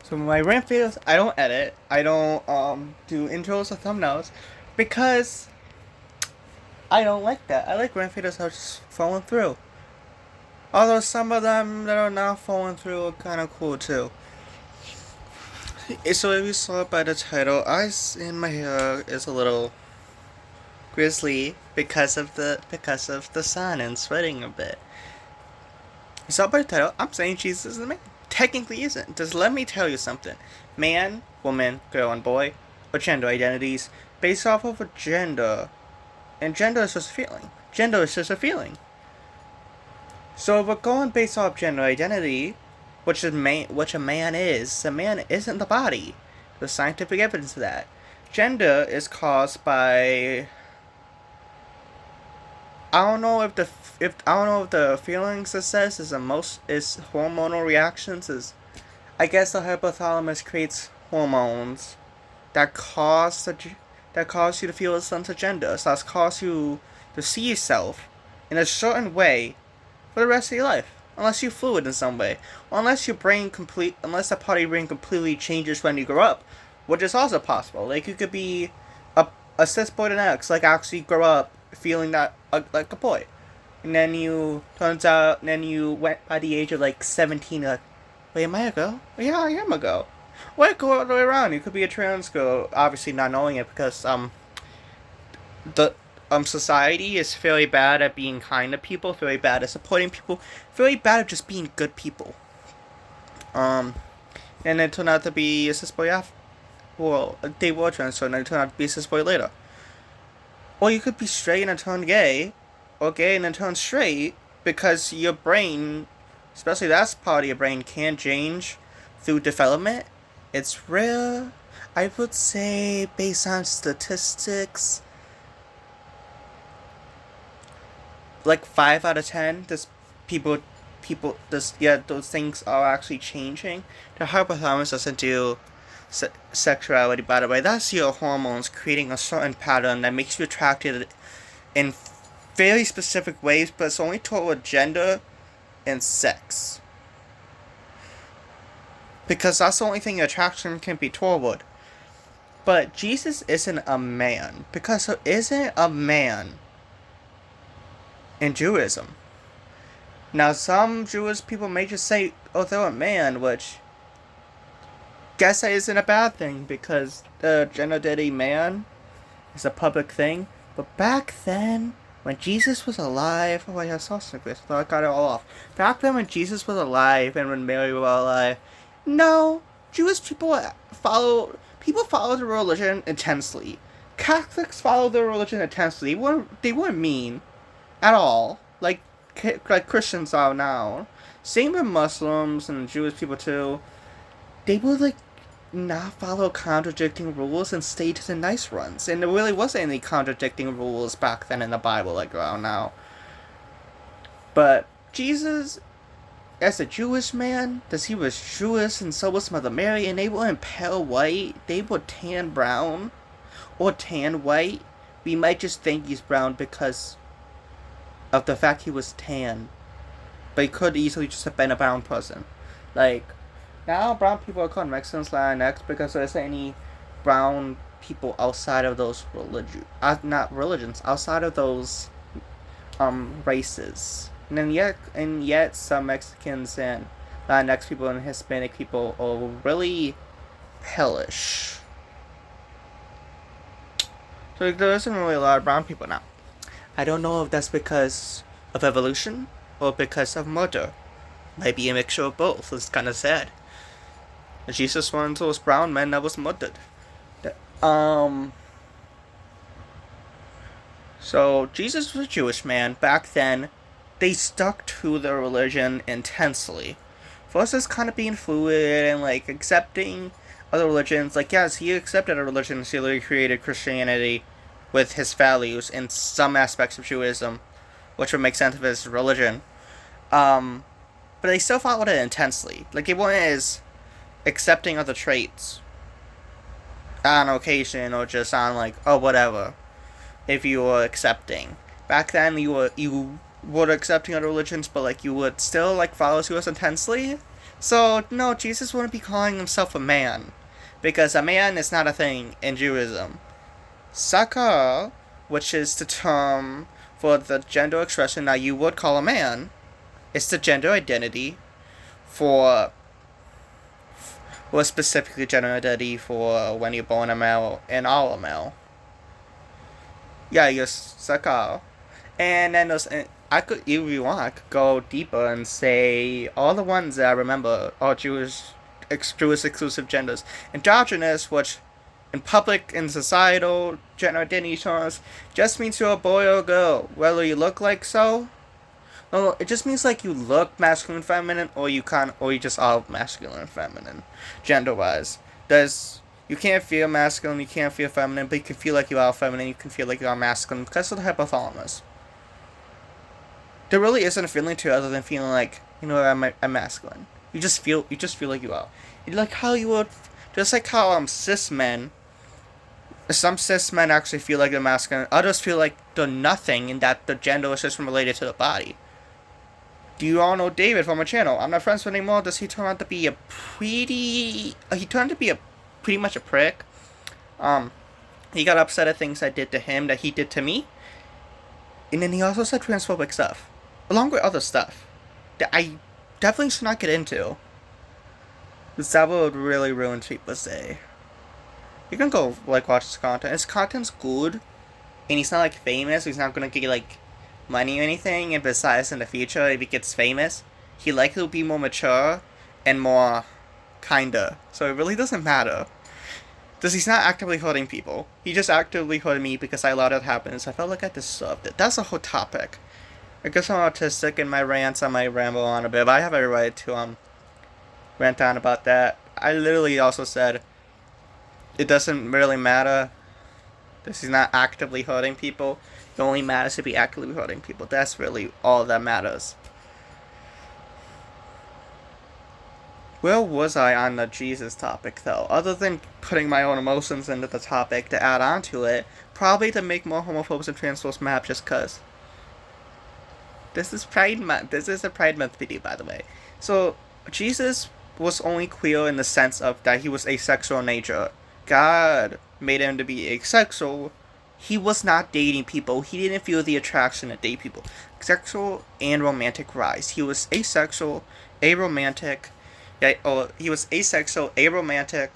So my rant videos, I don't edit. I don't do intros or thumbnails because I don't like that. I like rant videos that are just falling through. Although some of them that are not falling through are kind of cool too. So if you saw it by the title, eyes in my hair is a little grizzly because of the sun and sweating a bit. You saw it by the title. I'm saying Jesus is a man. Technically isn't. Just let me tell you something. Man, woman, girl, and boy are gender identities based off of a gender. And gender is just a feeling. Gender is just a feeling. So if we're going based off gender identity, which a man is, a man isn't the body. There's scientific evidence of that. Gender is caused by I don't know if the feelings it says is hormonal reactions. Is I guess the hypothalamus creates hormones that cause you to feel a sense of gender. So that cause you to see yourself in a certain way for the rest of your life, unless you fluid in some way, or unless unless the part of your brain completely changes when you grow up, which is also possible. Like you could be a cis boy to X, like actually grow up feeling that like a boy, and then you went by the age of like 17, like, wait, am I a girl? Yeah, I am a girl. Why go all the way around? You could be a trans girl, obviously not knowing it because the society is fairly bad at being kind to people, fairly bad at supporting people, fairly bad at just being good people. Um, and it turned out to be a cis boy after. Well, they were trans, so then it turned out to be a cis boy later. Or you could be straight and then turn gay, or gay and then turn straight, because your brain, especially that part of your brain, can change through development. It's rare. I would say, based on statistics, like 5 out of 10, those things are actually changing. The hypothalamus doesn't do sexuality, by the way. That's your hormones creating a certain pattern that makes you attracted in very specific ways, but it's only toward gender and sex. Because that's the only thing attraction can be toward. But Jesus isn't a man, because there isn't a man in Judaism. Now, some Jewish people may just say, oh, they're a man, which guess that isn't a bad thing, because the gender identity man is a public thing. But back then, when Jesus was alive, oh, I saw something, so I got it all off. Back then, when Jesus was alive and when Mary was alive, no, Jewish people follow the religion intensely. Catholics follow their religion intensely. They weren't mean at all, like Christians are now. Same with Muslims and Jewish people too. They would like not follow contradicting rules and stay to the nice ones. And there really wasn't any contradicting rules back then in the Bible like around now. But Jesus, as a Jewish man, because he was Jewish and so was Mother Mary, and they weren't pale white, they were tan brown or tan white. We might just think he's brown because of the fact he was tan, but he could easily just have been a brown person. Like, now brown people are called Mexicans, Latinx, because there isn't any brown people outside of those not religions, outside of those races. And yet some Mexicans and Latinx people and Hispanic people are really hellish. So there isn't really a lot of brown people now. I don't know if that's because of evolution or because of murder. Might be a mixture of both. It's kind of sad. Jesus was one of those brown men that was murdered. So Jesus was a Jewish man. Back then, they stuck to their religion intensely. Versus kind of being fluid and like accepting other religions. Like, yes, he accepted a religion and he created Christianity with his values in some aspects of Judaism, which would make sense of his religion. But they still followed it intensely. Like, they weren't as accepting of the traits on occasion or just on like, oh, whatever, if you were accepting. Back then, you were accepting other religions, but like you would still like follow Jews intensely. So, no, Jesus wouldn't be calling himself a man, because a man is not a thing in Judaism. Sakar, which is the term for the gender expression that you would call a man, is the gender identity for, well, specifically gender identity for when you're born a male and all a male. Yeah, you're Sakar. And then those, I could, if you want, I could go deeper and say all the ones that I remember are Jewish exclusive genders. Androgynous, which in public and societal gender identity terms just means you're a boy or a girl, whether you look like so. No, it just means like you look masculine and feminine, or you just are masculine and feminine, gender wise. You can't feel masculine, you can't feel feminine, but you can feel like you are feminine, you can feel like you are masculine because of the hypothalamus. There really isn't a feeling to it other than feeling like, I'm masculine. You just feel like you are. Like how you would, just like how cis men, some cis men actually feel like they're masculine, others feel like they're nothing, and that the gender is just related to the body. Do you all know David from our channel? I'm not friends with him anymore. Does he turn out to be he turned to be a pretty much a prick. He got upset at things I did to him that he did to me. And then he also said transphobic stuff. Along with other stuff. That I definitely should not get into. Because that would really ruin people's day. You can go, watch his content. His content's good. And he's not, famous. He's not gonna get, money or anything. And besides, in the future, if he gets famous, he likely will be more mature and more kinda. So it really doesn't matter. Because he's not actively hurting people. He just actively hurt me because I allowed it to happen. So I felt like I deserved it. That's a whole topic. I guess I'm autistic in my rants. I might ramble on a bit, but I have every right to rant on about that. I literally also said it doesn't really matter. This is not actively hurting people. It only matters if he actively hurting people. That's really all that matters. Where was I on the Jesus topic, though? Other than putting my own emotions into the topic to add on to it, probably to make more homophobes and transphobes mad just cuz. This is Pride Month. This is a Pride Month video, by the way. So, Jesus was only queer in the sense of that he was asexual in nature. God made him to be asexual. He was not dating people. He didn't feel the attraction to date people. Sexual and romantic rise. He was asexual, aromantic. He was asexual, aromantic,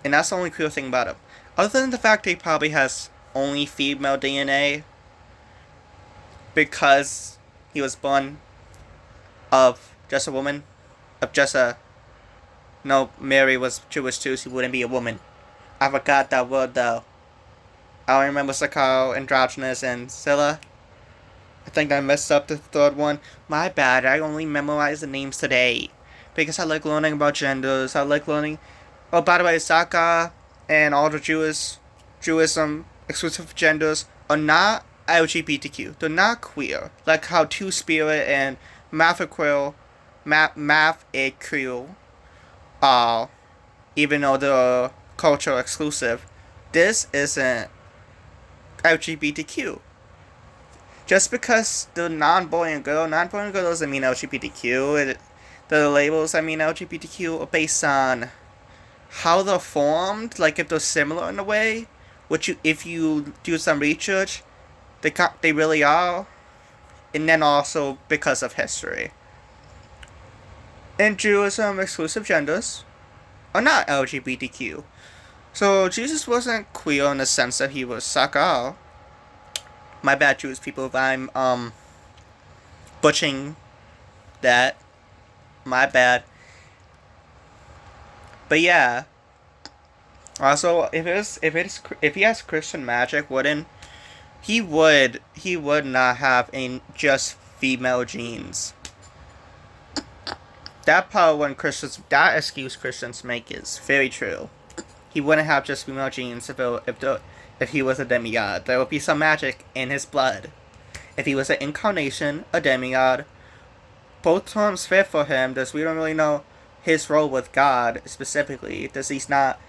and that's the only cool thing about him. Other than the fact that he probably has only female DNA, because he was born of just a woman, no, Mary was Jewish too, so he wouldn't be a woman. I forgot that word though. I don't remember Sakaro, androgynous, and Scylla. I think I messed up the third one. My bad, I only memorized the names today. Because I like learning about genders. I like learning. Oh, by the way, Saka and all the Jewism exclusive genders are not LGBTQ. They're not queer. Like how Two Spirit and Mathacryl are, even though they're cultural exclusive. This isn't LGBTQ. Just because they're non-boy and girl doesn't mean LGBTQ. The labels, LGBTQ, are based on how they're formed, like if they're similar in a way, which if you do some research, they really are, and then also because of history. In Judaism, exclusive genders are not LGBTQ. So Jesus wasn't queer in the sense that he was Sakar. My bad, Jewish people, if I'm butchering that. My bad. But yeah. Also, if he has Christian magic, he would not have just female genes. That part that excuse Christians make is very true. He wouldn't have just female genes if he was a demigod. There would be some magic in his blood. If he was an incarnation, a demigod, both terms fit for him, because we don't really know his role with God specifically, because he's not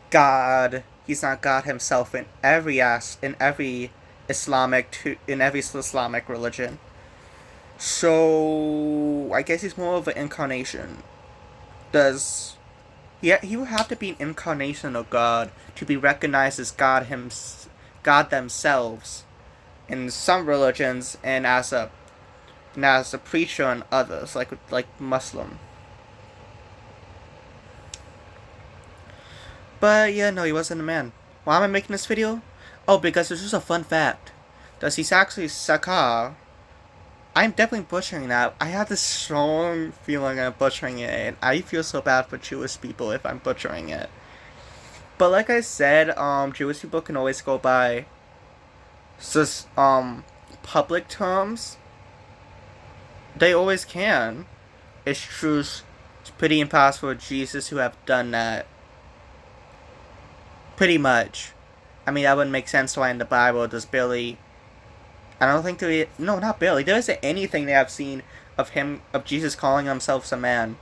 God himself in every Islamic religion. So I guess he's more of an incarnation. Does he would have to be an incarnation of God to be recognized as God themselves in some religions, and as a preacher in others, like Muslim. But yeah, no, he wasn't a man. Why am I making this video? Oh, because it's just a fun fact. Does he's actually Sakar? I'm definitely butchering that. I have this strong feeling I'm butchering it, and I feel so bad for Jewish people if I'm butchering it. But like I said, Jewish people can always go by just public terms. They always can. It's true. It's pretty impossible for Jesus who have done that. Pretty much. I mean, that wouldn't make sense why in the Bible does Billy. I don't think no, not Billy. There isn't anything that I've seen of Jesus calling himself a man.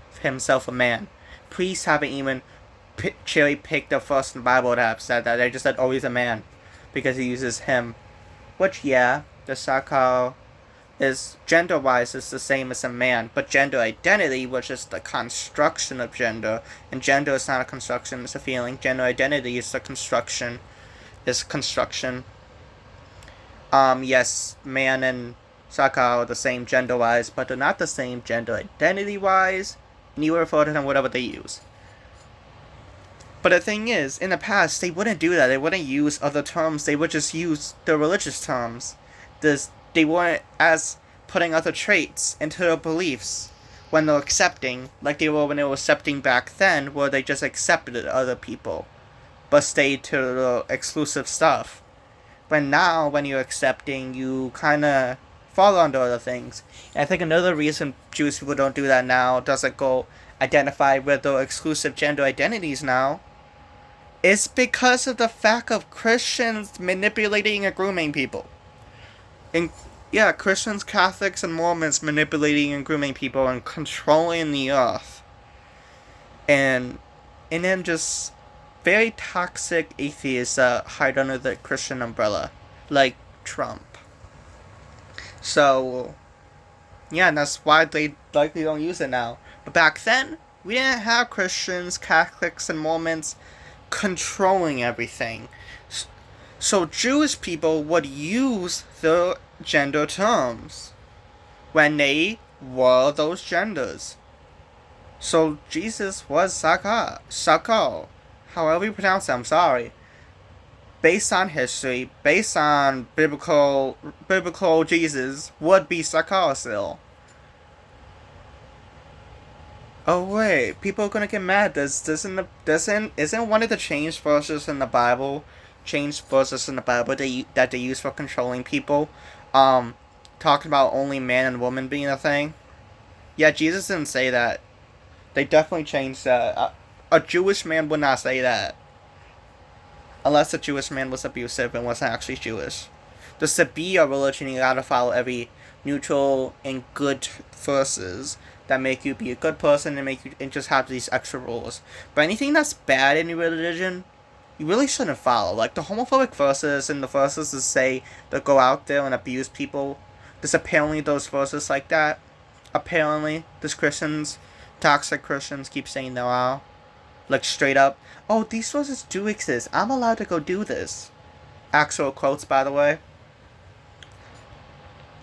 Priests haven't even cherry picked the first in the Bible to have said that. They just said, oh, he's a man. Because he uses him. Which, yeah, the Sakar is gender-wise is the same as a man. But gender identity, which is the construction of gender. And gender is not a construction, it's a feeling. Gender identity is the construction. Yes, man and Sakar are the same gender-wise, but they're not the same gender identity-wise. And you refer to them whatever they use. But the thing is, in the past, they wouldn't do that. They wouldn't use other terms. They would just use the religious terms. They weren't as putting other traits into their beliefs when they're accepting, like they were when they were accepting back then, where they just accepted other people, but stayed to the exclusive stuff. But now, when you're accepting, you kind of fall under other things. And I think another reason Jewish people don't do that now, doesn't go identify with their exclusive gender identities now, is because of the fact of Christians manipulating and grooming people. And yeah, Christians, Catholics, and Mormons manipulating and grooming people and controlling the earth. And then just very toxic atheists that hide under the Christian umbrella, like Trump. So, yeah, and that's why they likely don't use it now. But back then, we didn't have Christians, Catholics, and Mormons controlling everything. So Jewish people would use the gender terms when they were those genders. So Jesus was Sakar, however you pronounce it, I'm sorry. Based on history, based on biblical Jesus, would be Sakar still. Oh wait, people are gonna get mad. Isn't one of the change verses in the Bible that they use for controlling people, talking about only man and woman being a thing? Yeah, Jesus didn't say that. They definitely changed that. A Jewish man would not say that. Unless the Jewish man was abusive and wasn't actually Jewish. Just to be a religion, you gotta follow every neutral and good verses that make you be a good person and just have these extra rules. But anything that's bad in your religion, you really shouldn't follow. Like the homophobic verses and the verses that say that go out there and abuse people. There's apparently those verses like that. Apparently, there's Christians, toxic Christians keep saying there are. Like straight up, oh, these verses do exist. I'm allowed to go do this. Actual quotes, by the way.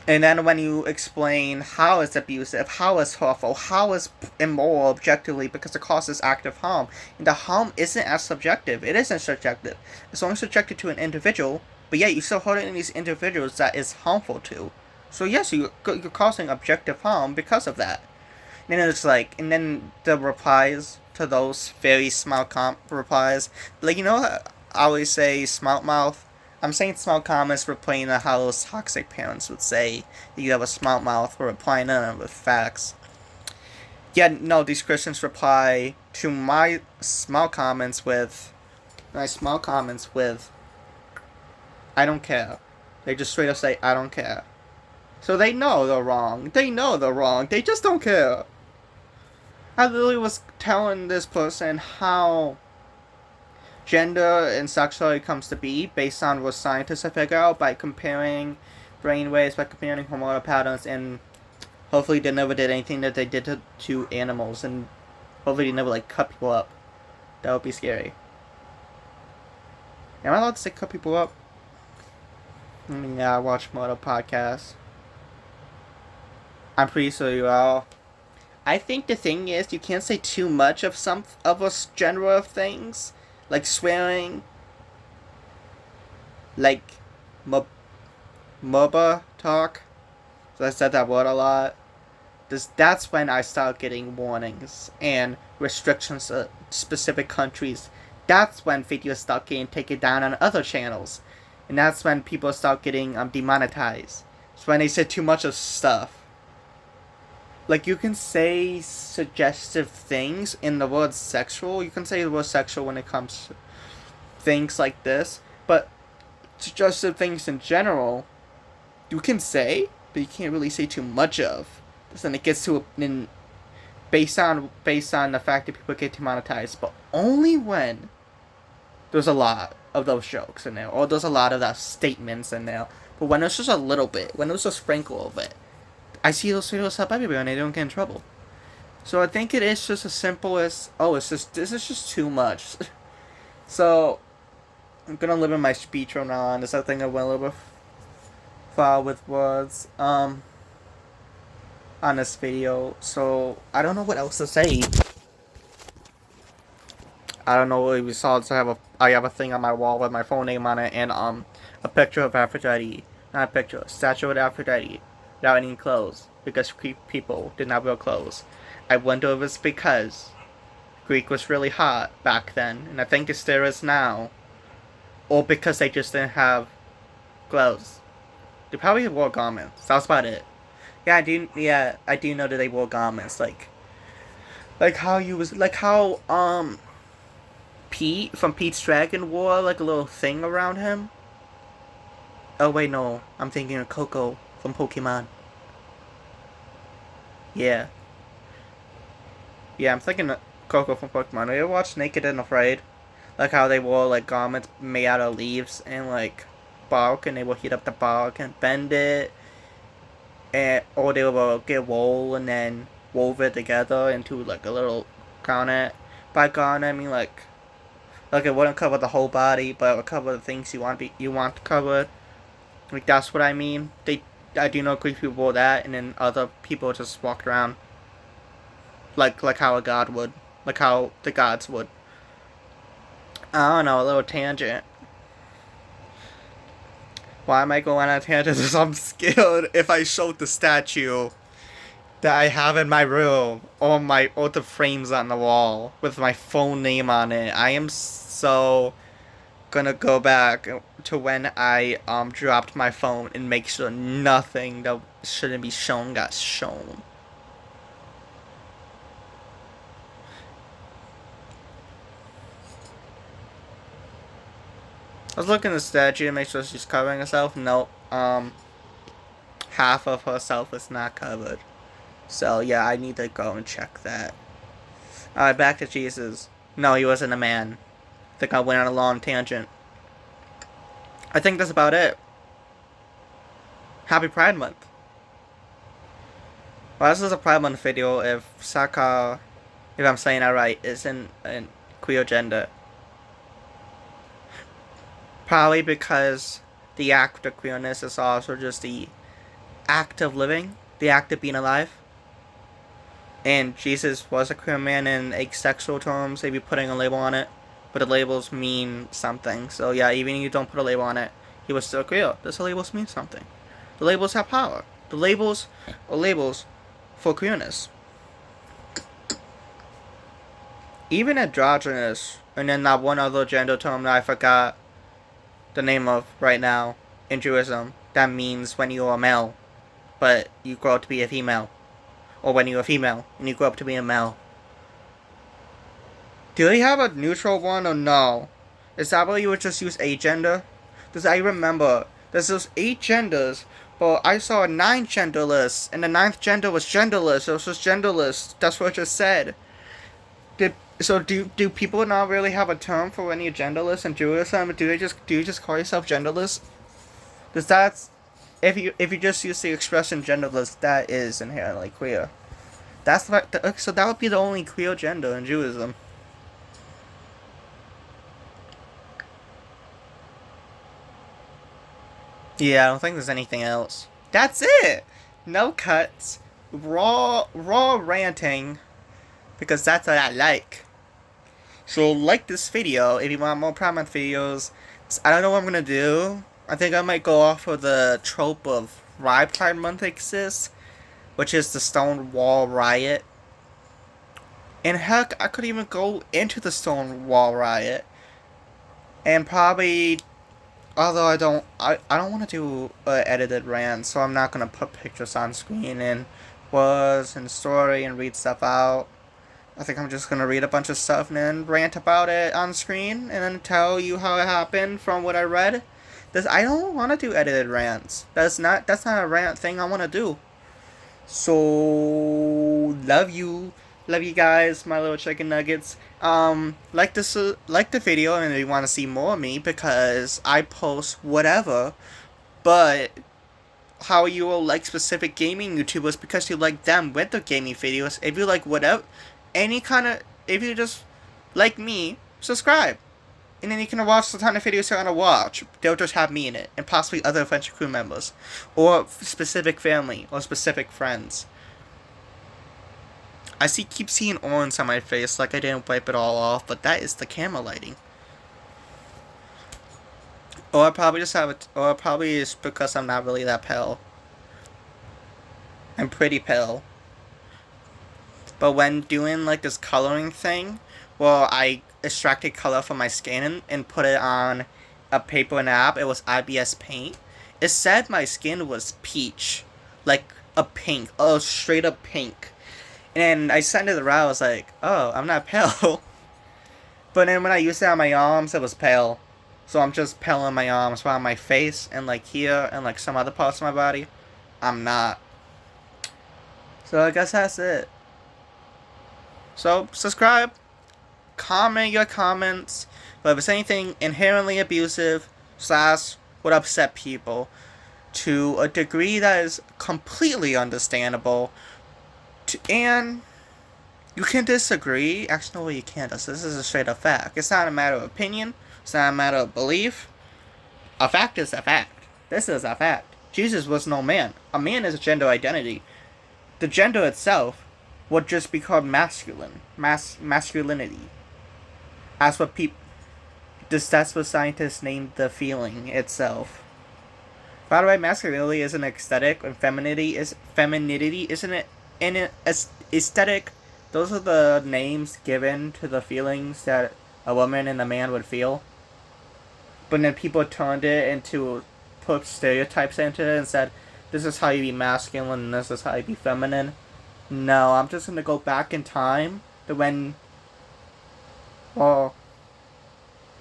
And then when you explain how it's abusive, how it's hurtful, how it's immoral objectively because it causes active harm, and the harm isn't as subjective. It isn't subjective. It's only subjected to an individual, but yet you still hurt it in these individuals that is harmful to. So yes, you're causing objective harm because of that. And then it's like, and then the replies to those very smart replies, like, you know, I always say smart mouth. I'm saying smart comments replaying how those toxic parents would say that you have a smart mouth for replying to them with facts. Yeah, no, these Christians reply to my smart comments with, I don't care. They just straight up say, I don't care. So they know they're wrong. They just don't care. I literally was telling this person how gender and sexuality comes to be based on what scientists have figured out by comparing brainwaves, by comparing hormonal patterns, and hopefully they never did anything that they did to animals. And Hopefully you never like cut people up. That would be scary. Am I allowed to say cut people up? I mean, yeah, I watch more podcasts. I'm pretty sure you are. I think the thing is you can't say too much of some of a genre of things, like swearing, like MOBA talk. So I said that word a lot. That's when I start getting warnings and restrictions to specific countries. That's when videos start getting taken down on other channels. And that's when people start getting demonetized. It's when they say too much of stuff. Like, you can say suggestive things in the word sexual. You can say the word sexual when it comes to things like this. But suggestive things in general, you can say, but you can't really say too much of. Then it gets to based on the fact that people get demonetized, but only when there's a lot of those jokes in there, or there's a lot of those statements in there. But when it's just a little bit, when there's a sprinkle of it, I see those videos up everywhere and they don't get in trouble. So I think it is just as simple as, this is just too much. So I'm gonna limit my speech from now on. This I think I went a little bit far with words. On this video, so I don't know what else to say. I don't know what we saw. So I have a thing on my wall with my phone name on it and a picture of Aphrodite, not a picture, a statue of Aphrodite without any clothes because Greek people did not wear clothes. I wonder if it's because Greek was really hot back then, and I think it still is now, or because they just didn't have clothes. They probably wore garments. That's about it. Yeah, I do know that they wore garments, like how Pete from Pete's Dragon wore like a little thing around him. Oh wait, no, I'm thinking of Coco from Pokemon. Yeah, I'm thinking of Coco from Pokemon. Have you ever watched Naked and Afraid? Like how they wore like garments made out of leaves and like bark, and they would heat up the bark and bend it. Or they will get wool and then wove it together into like a little garnet. By garnet, I mean like it wouldn't cover the whole body, but it would cover the things you want covered. Like that's what I mean. I do know Greek people wore that, and then other people just walked around like how a god would, like how the gods would. I don't know, a little tangent. Why am I going on a tangent? Because I'm scared if I showed the statue that I have in my room or the frames on the wall with my phone name on it. I am so gonna go back to when I dropped my phone and make sure nothing that shouldn't be shown got shown. I was looking at the statue to make sure she's covering herself. Nope. Half of herself is not covered. So yeah, I need to go and check that. Alright, back to Jesus. No, he wasn't a man. I think I went on a long tangent. I think that's about it. Happy Pride Month. Well, this is a Pride Month video if Saka, if I'm saying that right, is in queer gender. Probably because the act of queerness is also just the act of living, the act of being alive. And Jesus was a queer man in asexual terms, they'd be putting a label on it. But the labels mean something. So yeah, even if you don't put a label on it, he was still queer. Those labels mean something. The labels have power. The labels are labels for queerness. Even androgynous, and then that one other gender term that I forgot the name of right now in Judaism, that means when you're a male, but you grow up to be a female. Or when you're a female and you grow up to be a male. Do they have a neutral one or no? Is that where you would just use a gender? Because I remember there's those 8 genders, but I saw a 9 gender list, and the 9th gender was genderless. It was just genderless. That's what it just said. Do people not really have a term for when you're genderless in Judaism? Do you just call yourself genderless? Because that's if you just use the expression genderless, that is inherently queer. That's what. So that would be the only queer gender in Judaism. Yeah, I don't think there's anything else. That's it. No cuts. Raw ranting because that's what I like. So like this video if you want more Pride Month videos. I don't know what I'm gonna do. I think I might go off of the trope of why Pride Month exists, which is the Stonewall riot. And heck, I could even go into the Stonewall riot and probably, although I don't want to do edited rant, so I'm not gonna put pictures on screen and words and story and read stuff out. I think I'm just gonna read a bunch of stuff and then rant about it on screen and then tell you how it happened from what I read. I don't want to do edited rants. That's not a rant thing I want to do. So love you guys, my little chicken nuggets. Like this, like the video, and if you want to see more of me, because I post whatever. But how you will like specific gaming YouTubers because you like them with the gaming videos. If you like whatever, any kind of, if you just like me, subscribe. And then you can watch the kind of videos you're gonna watch. They'll just have me in it, and possibly other Adventure Crew members, or specific family, or specific friends. Keep seeing orange on my face, like I didn't wipe it all off, but that is the camera lighting. Or I probably just have it, or probably it's because I'm not really that pale. I'm pretty pale. But when doing like this coloring thing, well, I extracted color from my skin and put it on a paper and app. It was IBS Paint. It said my skin was peach, like a pink, a straight up pink. And I sent it around. I was like, oh, I'm not pale. But then when I used it on my arms, it was pale. So I'm just pale on my arms, but on my face and like here and like some other parts of my body, I'm not. So I guess that's it. So subscribe, comment your comments, but if it's anything inherently abusive / would upset people to a degree that is completely understandable, and you can disagree. Actually, no, you can't. This is a straight up fact. It's not a matter of opinion. It's not a matter of belief. A fact is a fact. This is a fact. Jesus was no man. A man is a gender identity. The gender itself would just be called masculine. Masculinity. That's what that's what scientists named the feeling itself. By the way, masculinity is an aesthetic, and femininity isn't it? In an aesthetic, those are the names given to the feelings that a woman and a man would feel. But then people turned it into, put stereotypes into it and said, this is how you be masculine and this is how you be feminine. No, I'm just gonna go back in time to when, well,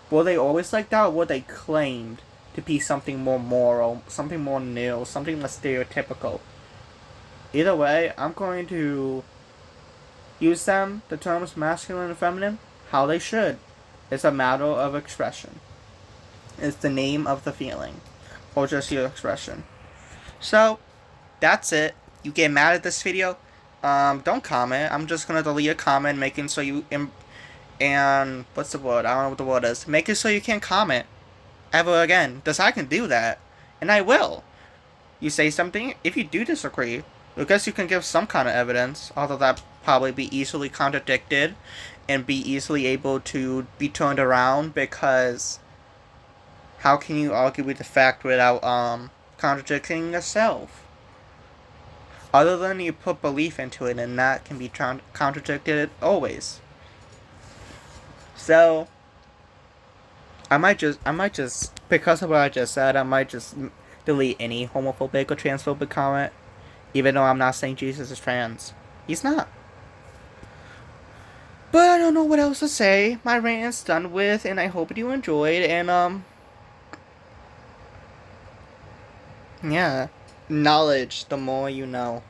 were they always like that, or were they claimed to be something more moral, something more new, something less stereotypical? Either way, I'm going to use them, the terms masculine and feminine, how they should. It's a matter of expression. It's the name of the feeling, or just your expression. So, that's it. You get mad at this video? Don't comment. I'm just gonna delete a comment, making so you and what's the word? I don't know what the word is. Make it so you can't comment ever again, because I can do that, and I will. You say something. If you do disagree, I guess you can give some kind of evidence, although that probably be easily contradicted and be easily able to be turned around, because how can you argue with the fact without contradicting yourself? Other than you put belief into it, and that can be contradicted always. So I might just because of what I just said, I might just delete any homophobic or transphobic comment, even though I'm not saying Jesus is trans. He's not. But I don't know what else to say. My rant's done with, and I hope you enjoyed. And yeah, knowledge. The more you know.